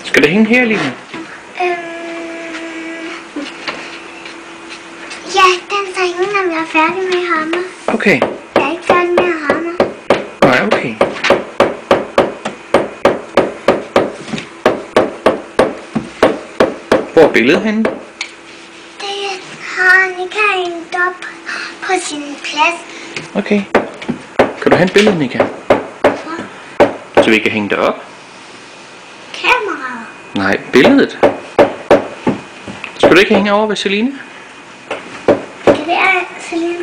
Skal det hænge her, Line? Ja, den skal hænge, når jeg er færdig med hammer. Okay. Jeg er ikke færdig med hammer. Nej, okay. Hvor er billedet henne? Det har Nika hængt op på sin plads. Okay. Kan du hente billedet, Nika? Så vi kan hænge det op? Kameraet. Nej, billedet. Skal du ikke hænge over ved Celine?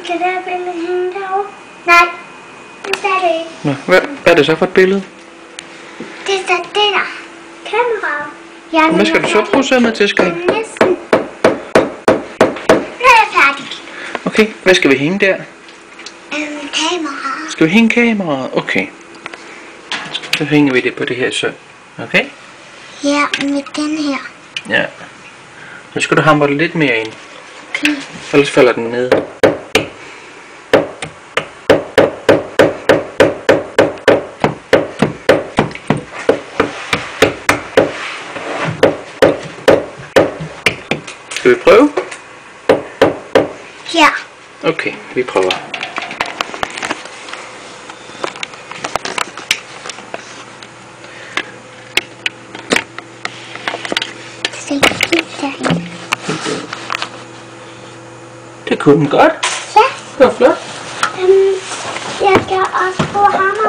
Kan det her billede hænge derovre? Nej, det er det ikke. Nå, hvad er det så for et billede? Det er så det der. Kameraet. Hvad skal du så bruge sømmet til, Skab? Næsten. Nu er jeg færdig. Okay, hvad skal vi hænge der? Kameraet. Skal vi hænge kameraet? Okay. Så hænger vi det på det her søm. Okay? Ja, med den her. Ja. Nu skal du hamre det lidt mere ind. Okay. Ellers falder den ned. Skal vi prøve? Ja. Okay, vi prøver. Det kunne den godt. Ja. Det var flot. Jeg skal også bruge hammer.